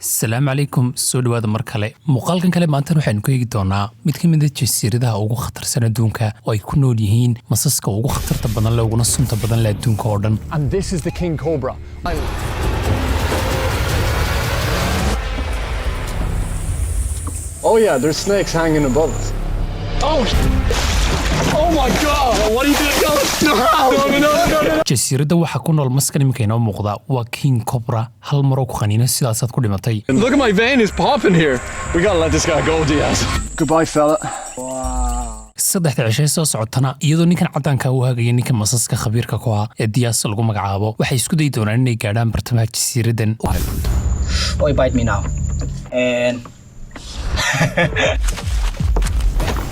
السلام عليكم سو dhawaada mar kale muuqaalkan kale maanta waxaan ku eegi doonaa mid ka mid ah jasiiradaha ugu khatarsan adduunka oo ay ku nool yihiin masaska ugu khatarta badan leh uguna sunta badan leh adduunka oo dhan. And this is the king cobra. Oh yeah, there's snakes hanging above us. Oh my god, what are you doing? No. jasiirada waxa ku nool maska nimanka inoo muuqda waa king cobra hal mar oo ku qaniina sidaasaad ku dhimatay. Look at my vein is popping here. We gotta let this guy go, Diaz. Goodbye, fella. saddexda cishay soo socotana iyadoo ninkan cadaanka uu hagaya ninka masaska khabiirka ku ah ee Diaz lagu magacaabo waxay isku day doonaan inay gaadhaan bartamaha jasiiradan. Oh, bite me now. And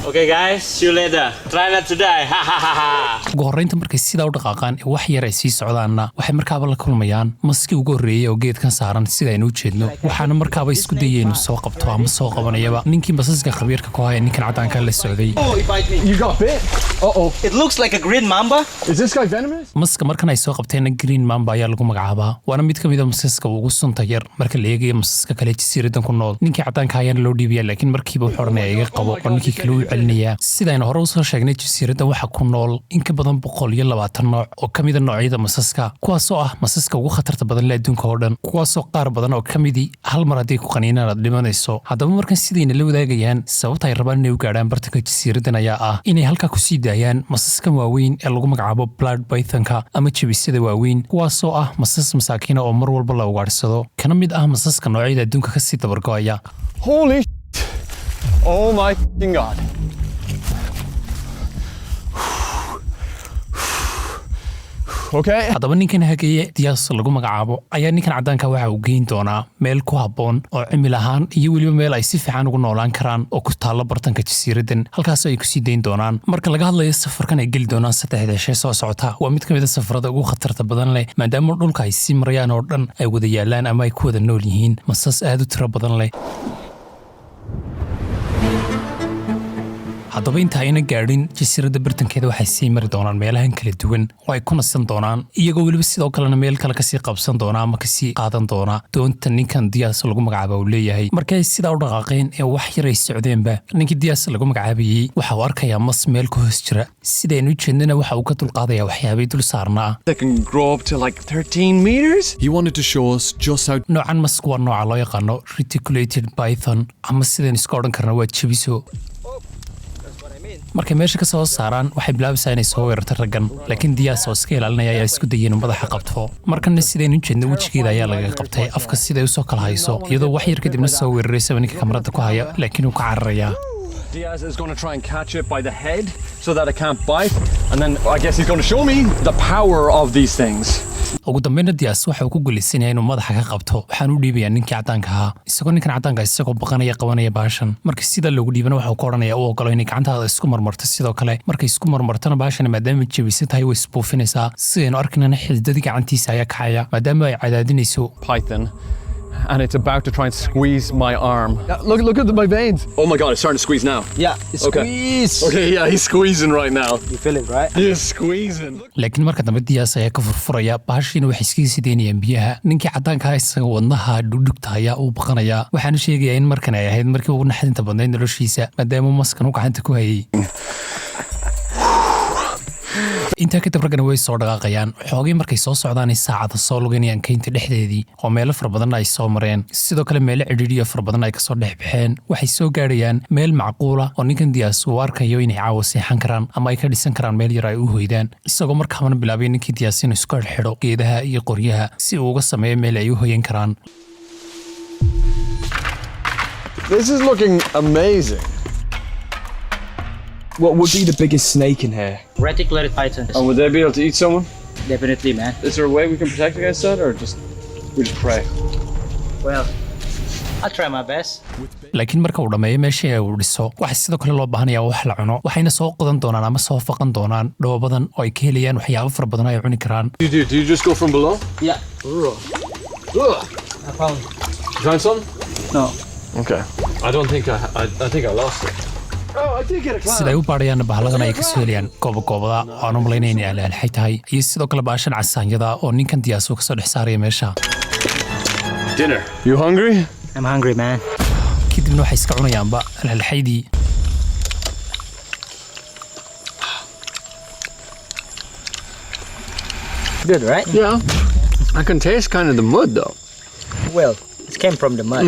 Okay guys, see you later. Try not to die. Ha ha ha ha. ugu horreynta markay sidaa u dhaqaaqaan ee wax yar ay sii socdaanna waxay markaaba la kulmayaan maskii ugu horreeyay oo geedkan saaran sida aynu u jeedno waxaana markaaba isku dayaynu soo qabto ama soo qabanayaba ninkii masaska khabiirka ku haya ninkan cadaanka la socday. oh, he bite me. You got bit? Uh-oh. It looks like a green mamba. Is this guy venomous? maska markan ay soo qabteen green mamba ayaa lagu magacaabaa waana mid ka mid ah masaska ugu sunta yar marka la eegayo masaska kale jasiiradan ku nool ninkii cadaanka ayaana loo dhiibaya laakiin markiiba wuxuu oranaya iga qabo oo ninkii kale u celinaya sidaynu hore usoo sheegnay jasiirada waxa ku nool in ka badan 120 nooc oo ka mid ah noocyada masaska kuwaasoo ah masaska ugu khatarta badan leh adduunka oo dhan kuwaasoo qaar badan oo ka midi hal mar haddii ku qaniinaan aad dhimanayso haddaba markan sidayna la wadaagayaan sababta ay rabaan inay u gaadhaan bartanka jasiiradan ayaa ah inay halkaa ku sii daayaan masaskan waaweyn ee lagu magacaabo blood pythonka ama jebisada waaweyn kuwaasoo ah masas masaakiina oo mar walba la ugaadhsado kana mid ah masaska noocyada adduunka ka sii dabargo'aya. Holy oh my god. Okay. haddaba ninkan hagaya Diaz lagu magacaabo ayaa ninkan cadaanka waxa uu geyn doonaa meel ku habboon oo cimil ahaan iyo weliba meel ay si fiican ugu noolaan karaan oo ku taalla bartanka jasiiradan halkaas ay ku sii dayn doonaan marka laga hadlayo safarkan ay geli doonaan saddexda cishay soo socota waa mid ka mid ah safarada ugu khatarta badan leh maadaama dhulka ay sii marayaan oo dhan ay wada yaalaan ama ay ku wada nool yihiin masas aad u tiro badan leh. haddaba inta ayna gaadhin jasiirada bartankeeda waxay sii mari doonaan meelahan kala duwan oo ay ku nasan doonaan iyagoo weliba sidoo kalena meel kale kasii qabsan doona ama kasii qaadan doona doonta ninkan Diaz lagu magacaabo uu leeyahay markay sidaa u dhaqaaqeen ee wax yar ay socdeenba ninkii Diaz lagu magacaabayay waxa uu arkayaa mas meel ku hoos jira sidaynu jeednana waxa uu ka dulqaadayaa waxyaabay dul saarnaa. They can grow up to like 13 meters. He wanted to show us just how noocan mask waa nooca loo yaqaano reticulated python ama sidaynu iska odhan karna waa jebiso markay meesha ka soo saaraan waxay bilaabaysaa inay soo weerarto raggan laakiin Diaz oo iska ilaalinaya ayaa isku dayeen madaxa qabto markana sidaynu jeedno wejigeeda ayaa laga qabtay afka siday u soo kala hayso iyadoo wax yar kadibna soo weeraraysa ninka kamarada ku haya laakiin uu ka cararaya. Diaz is going to try and catch it by the head so that it can't bite and then I guess he's going to show me the power of these things. ugu dambeynna Diaz waxa uu ku guulaysanaya inuu madaxa ka qabto waxaan u dhiibayaa ninkii cadaanka ahaa isagoo ninkan cadaanka isagoo baqanaya qabanaya baashan marka sida loogu dhiibana waxa uu ka oranayaa u ogolo inay gacantaada isku marmarto sidoo kale markay isku marmartana baashan maadaama jebisa tahay way isbuufinaysaa sidaynu arkaynana xididadii gacantiisa ayaa kacaya maadaama ay cadaadinayso Python and it's about to try and squeeze my arm. Look at my veins. Oh my god, it's starting to squeeze now. Yeah, it's Okay. squeeze. Okay, yeah, he's squeezing right now. You feel it, right? He's squeezing. laakiin marka dambe Diaz ayaa ka furfuraya baashiina waxay iskaga sideynayaan biyaha ninkii cadaanka ah isaga wadnaha dhudhugta ayaa uu baqanaya waxaana sheegayaa in markan ay ahayd markii ugu naxdinta badnayd noloshiisa maadaama maskan uu gacanta ku hayay. intaa kadib raggana way soo dhaqaaqayaan xoogay markay soo socdaan saacada soo luganayaan kaynta dhexdeedii oo meelo fara badan ay soo mareen sidoo kale meelo cidhiidhiyo fara badan ay kasoo dhex baxeen waxay soo gaadhayaan meel macquula oo ninkan Diaz uu arkayo inay caawa seexan karaan ama ay ka dhisan karaan meel yar ay u hoydaan isagoo markaabana bilaabay ninkii Diaz inuu isku xidho geedaha iyo qoryaha si uu uga sameeyo meel ay u hoyan karaan. This is looking amazing. What would be the biggest snake in here? Reticulated python. And would they be able to eat someone? Definitely, man. Is there a way we can protect against that or we just pray? Well, I'll try my best. laakiin marka uu dhameeyo meeshii uu dhiso waxa sidoo kale loo baahanayaa wax la cuno waxayna soo qodan doonaan ama soo faqan doonaan dhoobadan oo ay ka helayaan waxyaabo fara badan oo ay cuni karaan. Do you just go from below? Yeah. I found. You found some? No. Okay. I don't think I think I lost it. siday u baadhayaan bahaladan ay ka soo helayaan goobogoobada oo aan u malaynaya inay alaalxay tahay iyo sidoo kale baashan casaanyada oo ninkan Diaz uu ka soo dhex saaraya meesha. Dinner. You hungry? I'm hungry, man. kadibna waxay iska cunayaanba alhalxaydii. Good, right? Yeah. I can taste kind of the mud though. Well, it came from the mud.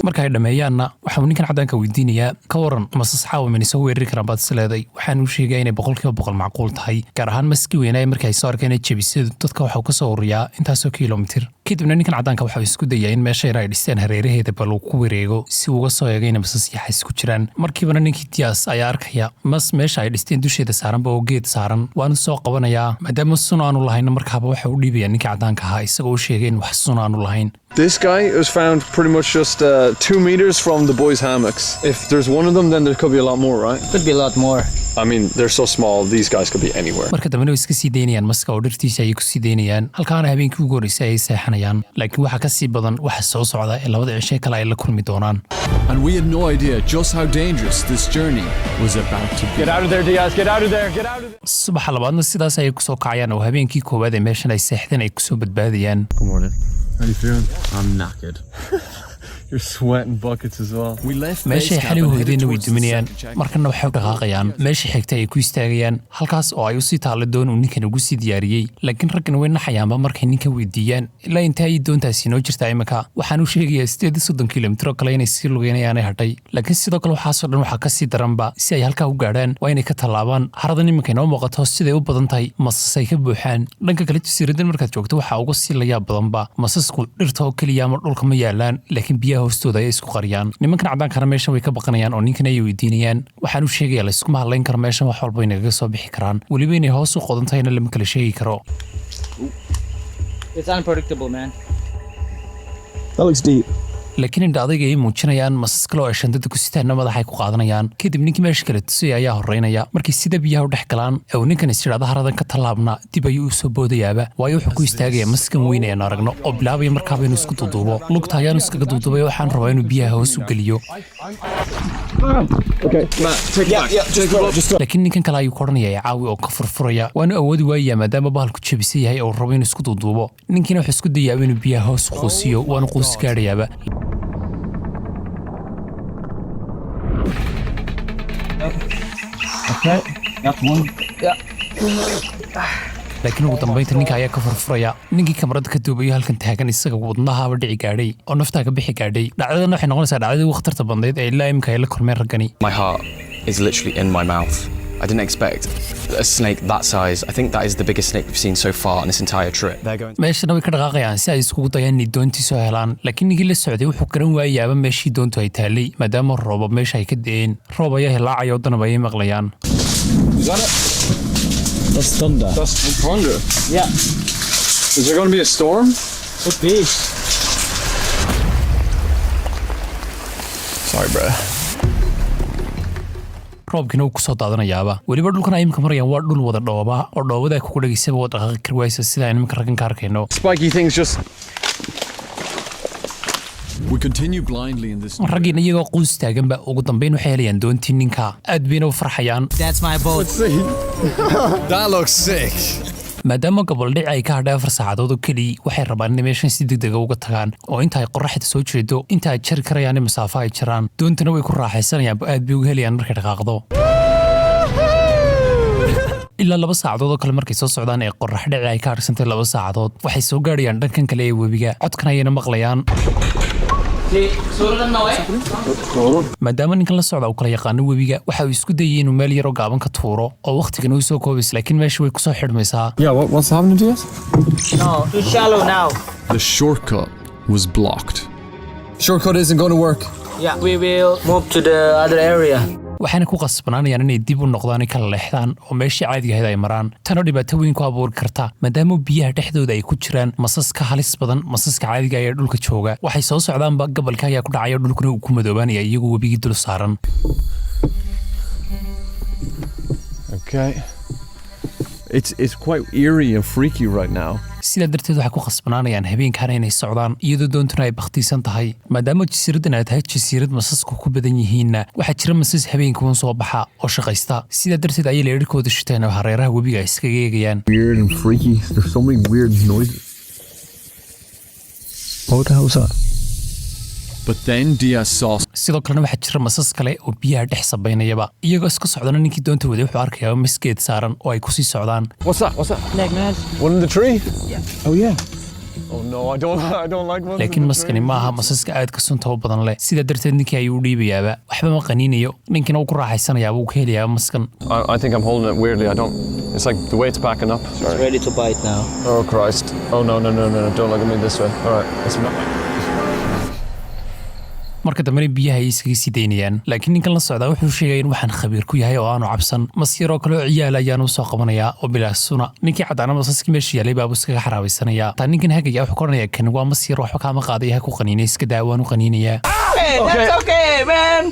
markay dhameeyaanna waxaa ninkan cadaanka weydiinayaa ka waran masas xaawa min soo weerari karaan baad isleeday waxaan u sheegay inay 100% macquul tahay gaar ahaan maski weynay markay ay soo arkeen jabisadu dadka waxa uu ka soo ururiyaa intaasoo kiiloomitir kadibna ninkan cadaanka waxa uu isku dayaa in meesha ay dhisteen hareeraheeda bal uu ku wareego si uu uga soo eego in masas yaxay ku jiraan markiiba ninkii Dias ayaa arkaya mas meesha ay dhisteen dusheeda saaran baa geed saaran waan soo qabanayaa maadaama sun aanu lahayn markaaba waxa uu dhiibaya ninka cadaanka ahaa isagoo sheegay in wax sun aanu lahayn. This guy was found pretty much just 2 meters from the boys' hammocks. If there's one of them, then there could be a lot more, right? Could be a lot more. I mean, they're so small, these guys could be anywhere. marka dambena iska sii deynayaan maska oo dhirtiisa ay ku sii deynayaan halkaana habeenkii ugu horeysay ay seexanayaan laakiin waxa ka sii badan waxa soo socda ee labada cishe kale ay la kulmi doonaan. And we had no idea just how dangerous this journey was about to be. Get out of there, Diaz, get out of there, get out of there. subaxa labaadna sidaas ay ku soo kacayaan oo habeenkii koowaad ee meeshan ay seexdeen ay ku soo badbaadayaan. Good morning. How you feeling? I'm knackered. You're sweating buckets as well. We left meesha ay xalay hoydeen way duminayaan markana waxay u dhaqaaqayaan meesha xigta ay ku istaagayaan halkaas oo ay u sii taalo doon uu ninkan ugu sii diyaariyay laakiin raggan way naxayaanba markay ninka weydiiyaan ilaa inta ay doontaasi noo jirtaa imika waxaan u sheegayaa 30 kiiloomitir oo kale inay sii lugeynayaan ay hadhay laakiin sidoo kale waxaasoo dhan waxaa ka sii daranba si ay halkaa u gaadhaan waa inay ka tallaabaan haradan imika inoo muuqato siday u badan tahay masasay ka buuxaan dhanka kale jasiiradan markaad joogto waxaa uga sii la yaab badanba masasku dhirta oo keliya ama dhulka ma yaalaan laakiin biyaha hoostooda ay isku qariyaan nimankan cadaankana meesha way ka baqanayaan oo ninkan ay weydiinayaan waxaan u sheegayaa la isku mahalayn karo meeshan wax walba inaga soo bixi karaan waliba inay hoos u qodan tahayna lama kala sheegi karo. It's unpredictable, man. That looks deep. laakiin indha adayga ay muujinayaan masas kale oo ay shandada ku sitaanna madaxay ku qaadanayaan kadib ninkii meesha kale tusay ayaa horeynaya markii sida biyaha u dhex galaan oo ninkan isjiraada haradan ka tallaabna dib ayuu u soo boodayaaba waayo wuxuu ku istaagaya maskan weyn ee aan aragno oo bilaabaya markaaba inuu isku duuduubo lugta ayaanu iskaga duuduubay waxaan rabaa inuu biyaha hoos u geliyo. Okay, Matt, take it back. Just laakiin ninkan kale ayuu koranaya caawi oo ka furfuraya waana awoodi waaya maadaama bahalku jabisay yahay oo rabo inuu isku duuduubo ninkiina wuxuu isku dayaaba inuu biyaha hoos quusiyo waana quus gaadhayaaba. Okay, got one. Yeah. laakiin ugu dambeynta ninka ayaa ka furfuraya ninkii kamarada ka duubayo halkan taagan isaga wadnahaaba dhici gaadhay oo naftaa ka bixi gaadhay dhacdadan waxay noqonaysaa dhacdadii ugu khatarta badnayd ee ilaa imika ay la kulmeen raggani. My heart is literally in my mouth. I didn't expect a snake that size. I think that is the biggest snake we've seen so far on this entire trip. meeshana way ka dhaqaaqayaan si ay iskugu dayaan inay doontii soo helaan laakiin ninkii la socday wuxuu garan waayaaba meeshii doontu ay taallay maadaama roobab meesha ay ka da'een roob ayaa hilaacaya oo danaba ayay maqlayaan. Is that it? That's thunder. That's thunder. Yeah. Is there going to be a storm? Could be. Sorry, bro. roobkina uu ku soo daadanayaaba weliba dhulkan ay imika marayaan waa dhul wada dhooba oo dhoobada ay kugu dhageysaba oo dhaqaaqi kari waysa sida aynu imika raggan ka arkayno. Spiky things just... We continue blindly in this. raggiina iyagoo quus taaganba ugu dambeyn waxay helayaan doontii ninka aad bayna u farxayaan. That's my boat. That looks sick. maadaama goboldhici ay ka hadhay 4 saacadood oo keliya waxay rabaan inay meeshan si degdeg uga tagaan oo inta ay qorraxda soo jeedo inta ay jari karayaan masaafo ay jiraan doontana way ku raaxaysanayaan aad bay uga helayaan markay dhaqaaqdo. ilaa 2 saacadood oo kale markay soo socdaan ee qorrax dhici ay ka harsantay 2 saacadood waxay soo gaarayaan dhankan kale ee webiga codkan ayayna maqlayaan. maadaama ninkan la socda uu kala yaqaano webiga waxa uu isku dayay inuu meel yar oo gaaban ka tuuro oo waqtigan uu soo koobays laakiin meesha way ku soo xidhmaysaa. Yeah, what's happening to us? No, too shallow now. The shortcut was blocked. Shortcut isn't going to work. Yeah, we will move to the other area. waxaana ku qasbanaanayaan inay dib u noqdaan kala leexdaan oo meeshii caadiga ahayd ay maraan tanoo dhibaato weyn ku abuuri karta maadaama biyaha dhexdooda ay ku jiraan masaska halis badan masaska caadiga ee dhulka jooga waxay soo socdaanba gobolka ayaa ku dhacaya dhulkuna uu ku madoobaanaya iyagoo webigii dul saaran. Okay. It's quite eerie and freaky right now. sidaa darteed waxay ku qasbanaanayaan habeenkaana inay socdaan iyadoo doontuna ay bakhtiisan tahay maadaama jasiiradan ay tahay jasiirad masasku ku badan yihiinna waxaa jira masas habeenkuun soo baxa oo shaqaysta sidaa darteed ayay leerhkooda shiteen oo hareeraha webiga ay iskaga eegayaan. Weird and freaky. There's so many weird noises. What the hell was that? But then Diaz saw sidoo kalena waxaa jira masas kale oo biyaha dhex sabaynayaba iyagoo iska socdana ninkii doonta waday wuxuu arkayaa maskeed saaran oo ay ku sii socdaan. What's that? What's that? Snake, man. One in the tree? Yeah. Oh yeah. Oh no, I don't like ones laakiin in the maskani tree. maaha masaska aadka sunta u badan leh sidaa darteed ninkii ayuu u dhiibayaaba waxba ma qaniinayo ninkina uu ku raaxaysanayaaba uu ka helayaa maskan. I think I'm holding it weirdly. It's like the weight's backing up. It's ready to bite now. Oh Christ. Oh no. Don't look at me this way. All right. Let's marka dambena biyaha ay isaga sii daynayaan laakiin ninkan la socdaa wuxuu sheegay in waxaan khabiir ku yahay oo aanu cabsan mas yaroo kale oo ciyaal ayaanu soo qabanayaa oo bilaasuna ninkii caddaana masaskii meesha yaalay baabu iskaga xaraabaysanayaa taa ninkan hagaya wuxuu ka odhanayaa kan waa mas yar waxba kaama qaadaya ha ku qaniinay iska daa waanu qaniinayaa. That's okay, man.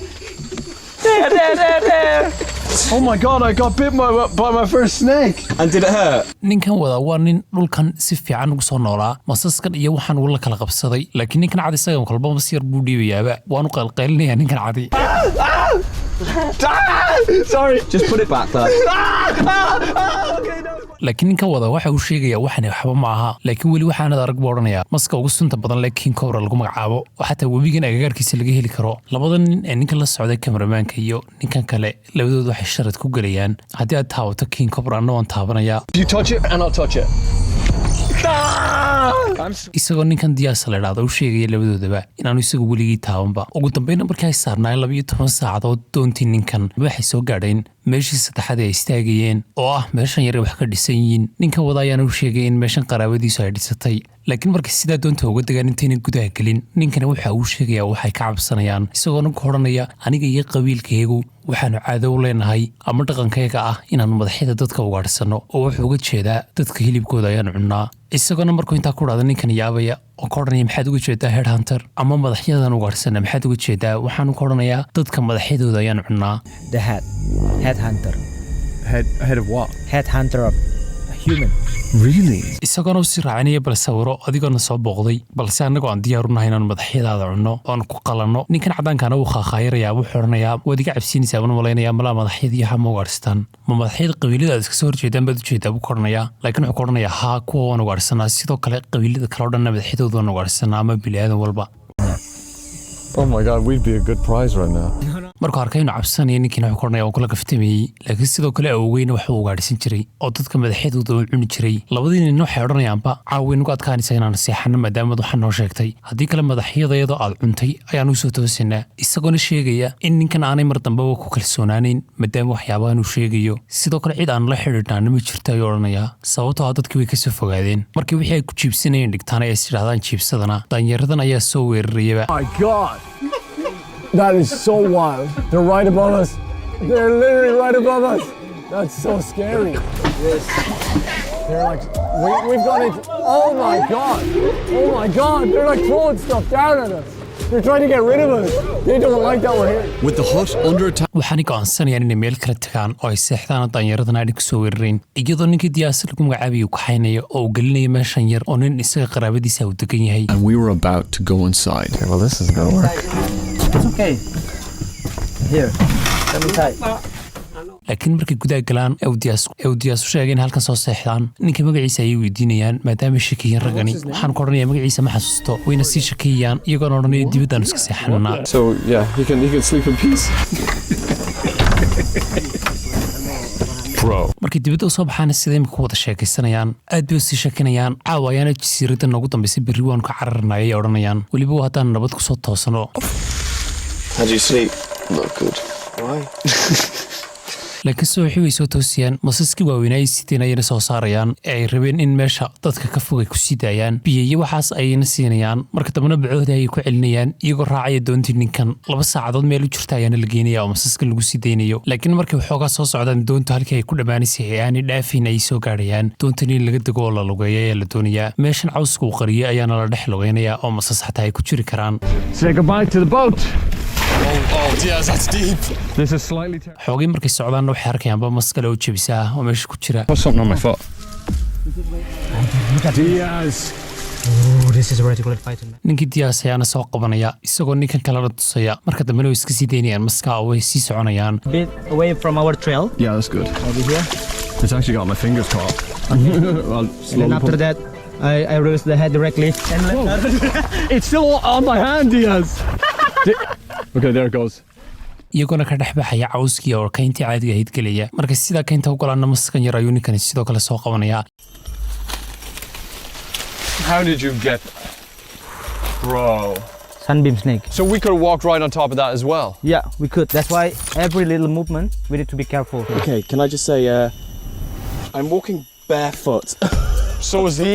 There. Oh my God! I got bit by my first snake. And did it hurt? ninkan wada waa nin dhulkan si fiican ugu soo noolaa masaskan iyo waxaan uu la kala qabsaday laakiin ninkan cadi isaga kolba mas yar buu dhiibayaaba waanu qalqaylinayaa ninkan cadi. Sorry. Just put it back, Dad. laakiin ninkan wada waxa uu sheegayaa waxaan waxba ma aha laakiin weli waxaanad arag buu odhanayaa maska ugu sunta badan leh king cobra lagu magacaabo oo xataa webigan agagaarkiisa laga heli karo. labada nin ee ninkan la socday kameramaanka iyo ninkan kale labadoodu waxay sharad ku gelayaan haddii aad taawato king cobra anna waan taabanayaa. You touch it and I'll touch it. isagoo ninkan diyaasa la idhaahdo u sheegaya labadoodaba inaanu isagu weligii taabanba ugu dambayna markii ay saarnaayeen 12 saacadood doontii ninkan waxay soo gaadheen meeshii saddexaad ay istaagayeen oo ah meeshan yar wax ka dhisan yihiin ninkan wada ayaana u sheegay in meeshan qaraabadiisu ay dhisatay laakiin markii sidaa doonta uga degaan intayna gudaha gelin ninkana waxa uu sheegayaa waxay ka cabsanayaan isagoona ku odhanaya aniga iyo qabiilkaygu waxaanu caado u leenahay ama dhaqankayga ah inaanu madaxyada dadka ugaadhsanno oo wuxuu uga jeedaa dadka hilibkooda ayaanu cunnaa isagoona markuu intaa ku dhahda ninkan yaabaya oo ka odhanaya maxaad uga jeedaa head hunter ama madaxyadan ugaadhsanna maxaad uga jeedaa waxaanu ka odhanayaa dadka madaxyadooda ayaanu cunnaa. The head hunter. head of what? Head hunter of a human. Really? isagoona u sii raacinaya bal sawiro adigoona soo booqday balse annagoo aan diyaar u nahay inaan madaxyadaada cunno oon ku qalanno ninkan caddaankaana wuu qaaqaayarayaa wuxuu odhanayaa waad iga cabsiinaysaa baan malaynayaa malaa madaxyadii ha ma ugaadhstaan ma madaxyada qabiilada aad iska soo horjeedaan baad ujeedaa buu ka odhanayaa laakiin wuxuu ka odhanayaa haa kuwa waan ugaadhsanaa sidoo kale qabiilada kale o dhanna madaxyadooda waan ugaadhsanaa ama bili-aadan walba. Oh my God, we'd be a good prize right now. markuu arkay inuu cabsanaya ninkiina wuxuu ka odhanaya oo kula kaftamayey laakiin sidoo kale awowgeyna waxuu ugaadhsan jiray oo dadka madaxyadooda uu cuni jiray labadii nin waxay odhanayaanba caawa nugu adkaanaysa inaan seexanno maadaamaad waxaa noo sheegtay haddii kale madaxyadayadoo aad cuntay ayaanu soo toosanaa isagoona sheegaya in ninkan aanay mar dambeba ku kalsoonaanayn maadaama waxyaabahan uu sheegayo sidoo kale cid aanu la xidhiidhnaana ma jirto ayuu odhanayaa sababtoo ah dadkii way ka soo fogaadeen markii wixii ay ku jiibsanayeen dhigtaan ay is idhahdaan jiibsadana daanyaradan ayaa soo weerarayaba. My God. That is so wild. They're right above us. They're literally right above us. That's so scary. They're like, we've gone into, oh my God. Oh my God. They're like throwing stuff down at us. They're trying to get rid of us. They don't like that we're here. With the hut under attack. waxaanay go'aansanayaan inay meel kala tagaan oo ay seexdaan daanyaradan aanay ku soo weerarayn iyadoo ninkii diyaasa lagu magacaabiyo uu kaxaynayo oo uu gelinayo meeshan yar oo nin isaga qaraabadiisa uu degan yahay. And we were about to go inside. Okay, well, this is gonna work. It's okay. Here. Let me tie. laakiin markay gudaha galaan ee uu diyaas u sheegay in halkan soo seexdaan ninka magaciisa ayay weydiinayaan maadaama shakiyeen raggani waxaan ku odhanayaa magaciisa ma xasuusto wayna sii shakiyayaan iyagoona odhanaya dibaddaanu iska seexananaa. So yeah, he can sleep in peace. Bro. markay dibadda u soo baxaana sida imika ku wada sheekaysanayaan aad bay u sii shakinayaan caawa ayaana jasiiradda noogu dambaysay berri waanu ka cararnay ayay odhanayaan weliba haddaan nabad ku soo toosano. How do you sleep? Not good. Why? laakiin subaxii way soo toosiyaan masaskii waaweynaa ay siteen ayayna soo saarayaan ee ay rabeen in meesha dadka ka fogay ku sii daayaan biyo iyo waxaas ayayna siinayaan marka dambena bacooda ayay ku celinayaan iyagoo raacaya doontii ninkan 2 saacadood meel u jirta ayaana la geenaya oo masaska lagu sii daynayo laakiin markay waxoogaa soo socdaan doonta halkii ay ku dhammaanaysay ee aanay dhaafin ay soo gaadhayaan doontan in laga dego oo la lugeeyo ayaa la doonayaa meeshan cawska uu qariyay ayaana la dhex lugeynaya oo masas xataa ay ku jiri karaan. Say goodbye to the boat. Oh, Diaz, that's deep. This is slightly. xoogay markay socdaanna waxay arkayaanba mas kale oo jebisa ah oo meesha ku jira. Put something on my foot. Diaz. Oh, this is a ready to fight, man. ninkii diyaas ayaana soo qabanaya isagoo ninkan kalena tusaya marka dambena way iska sii daynayaan maska oo way sii soconayaan. A bit away from our trail. Yeah, that's good. Over here. It's actually got my fingers caught. And then after that, I release the head directly. And It's still on my hand, Diaz. Okay, there it goes. iyaguna ka dhex baxaya cawskii oo kayntii caadiga ahayd gelaya marka sida kaynta u golaana maskan yar ayuu ninkani sidoo kale soo qabanaya. How did you get... Bro. sunbeam snake. So we could have walked right on top of that as well? Yeah, we could. That's why every little movement, we need to be careful. Okay, can I just say, I'm walking barefoot. So is he.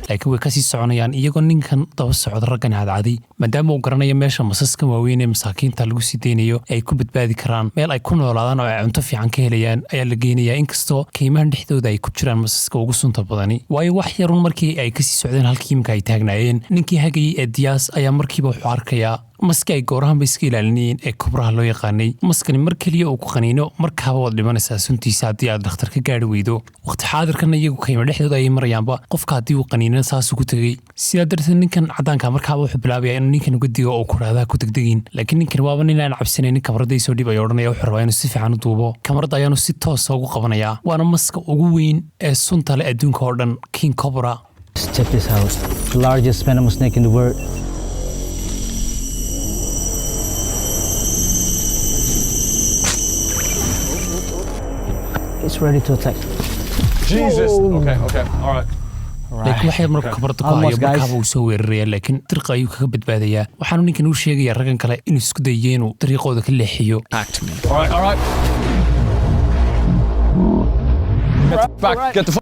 laakiin way kasii soconayaan iyagoo ninkan daba socda raggan cadcadi maadaama uu garanayo meesha masaska waaweyn ee masaakiinta lagu sii deynayo ay ku badbaadi karaan meel ay ku noolaadaan oo ay cunto fiican ka helayaan ayaa la geynayaa inkastoo kaymahan dhexdooda ay ku jiraan masaska ugu sunta badani waayo wax yarun markii ay kasii socdeen halkii imika ay taagnaayeen ninkii hagayay ee Diaz ayaa markiiba wuxuu arkayaa maska ay goorahan bay iska ilaalinayeen ee cobraha loo yaqaanay maskani mar kaliya uu ku qaniino markaaba wad dhimanaysaa suntiisa haddii aad dhakhtar ka gaari weydo waqti xaadirkan iyagu kayma dhexdooda ay marayaanba qofka haddii uu qaniino saas ku tagay sidaa darteed ninkan cadaanka markaaba wuxuu bilaabayaa inuu ninkan uga digo oo ku raadaha ku degdegin laakiin ninkan waaba nin aan cabsanaynin kamarada soo dhib ay odhanaya wuxuu rabaa inuu si fiican u duubo kamarada ayaanu si toos ugu qabanayaa waana maska ugu weyn ee sunta leh adduunka oo dhan king cobra. Check this out. The largest venomous snake in the world. It's ready to attack. Jesus. Okay, all right. laakiin waxay marka kamarada ku hayo markaaba uu soo weerarayaa laakiin dariiqa ayuu kaga badbaadayaa waxaanu ninkan u sheegayaa raggan kale inuu isku dayo inuu dariiqooda ka leexiyo. All right. Get the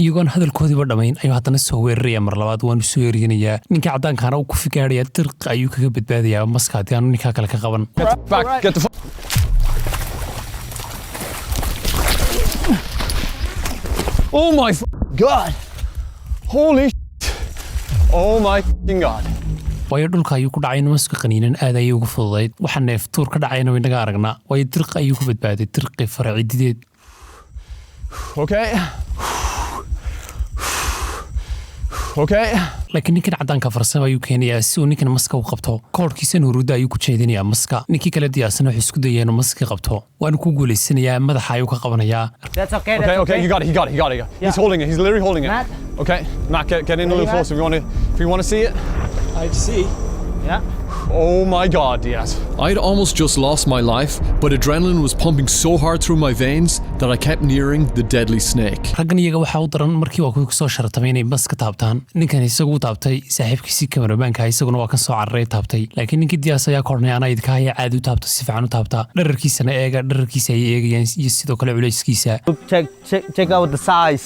iyagoon hadalkoodiiba dhammayn ayuu haddana soo weerarayaa mar labaad waanu soo erinayaa ninka caddaankaana uu ku figaarayaa dariiqa ayuu kaga badbaadayaa maska haddii aanu ninkaa kale ka qaban. Get the Oh my God! Holy shit! Oh my God! waayo dhulka ayuu ku dhacay maska qaniinan aad ayay ugu fududayd waxa neeftuur ka dhacayna inaga aragnaa waayo dariiqa ayuu ku badbaaday dariiqii faracidideed. Okay. laakiin ninkan caddaanka farsamo ayuu keenayaa si uu ninkan maska u qabto koorkiisana huruudda ayuu ku jeedinayaa maska ninkii kale Diyaasna wuxuu isku dayaa inuu maska qabto waanu ku guulaysanayaa madaxa ayuu ka qabanayaa. That's okay. Okay. You got it. He's holding it. He's literally holding it. Matt? Okay. Matt, get in a little closer if you want to see it. I see. Yeah. Oh my God, Diaz. I'd almost just lost my life, but adrenaline was pumping so hard through my veins that I kept nearing the deadly snake. raggan iyaga waxaa u daran markii waa ku soo shartamay inay maska taabtaan ninkan isagu u taabtay saaxiibkiisii kamaramaanka isaguna waa kan soo cararay taabtay laakiin ninkii Diaz ayaa kornay ana idka haya caadi u taabto si fiican u taabta dhararkiisana dhararkiisa ay eegayaan iyo sidoo kale culayskiisa. Check out the size.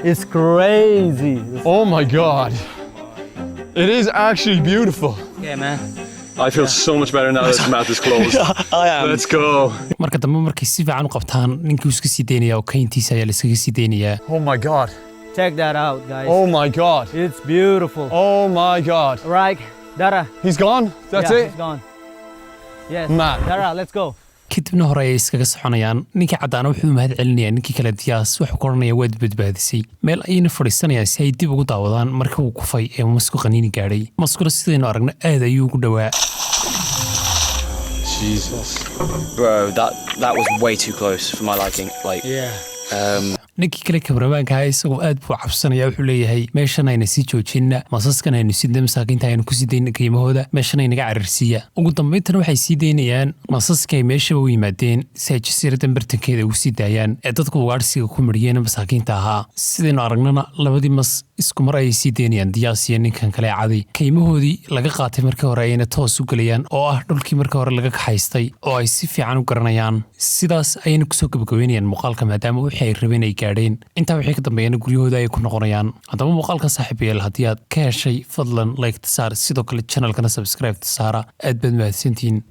It's crazy. Oh my God. It is actually beautiful. Yeah, man. I feel so much better now that his mouth is closed. I am. Let's go. marka dambe markay si fiican u qabtaan ninkii iska sii deynayaa oo kayntiisa ayaa la iskaga sii deynayaa. Oh my God. Check that out, guys. Oh my God. It's beautiful. Oh my God. Right, Dara. He's gone? That's Yeah, it? he's gone. Yes. Matt. Dara, let's go. kadibna hore ayay iskaga soconayaan ninkii caddaana wuxuu mahad celinayaa ninkii kale Diyaas wuxuu ku oranayaa waad badbaadisay meel ayayna fadhiisanayaan si ay dib ugu daawadaan marka uu kufay ee masku qaniini gaadhay maskuna sidaynu aragna aad ayuu ugu dhowaa. Jesus. Bro, that was way too close for my liking. ninkii kale kamaramaanka ahaa isagoo aad buu cabsanaya wuxuu leeyahay meeshan ayna sii joojinna masaskan aynu sidna masaakiinta aynu ku sii dayna qiimahooda meeshan aynaga cararsiiya ugu dambayntana waxay sii daynayaan masaska ay meeshaba u yimaadeen si ay jasiiradan bartankeeda ugu sii daayaan ee dadku ugaadhsiga ku mariyeen masaakiinta ahaa sidaynu aragnana labadii mas isku mar ayay sii daynayaan Diyaas iyo ninkan kale caday qiimahoodii laga qaatay markii hore ayna toos u galayaan oo ah dhulkii markii hore laga kaxaystay oo ay si fiican u garanayaan sidaas ayayna kusoo gabagabeynayaan muuqaalka maadaama wixii ay rabeen ay gaadheen intaa wixii ka dambeeyana guryahooda ay ku noqonayaan haddaba muuqaalka saaxiibayaal haddii aad ka heshay fadlan like tasaar sidoo kale channelkana subscribe tasaara aad baad mahadsantihiin.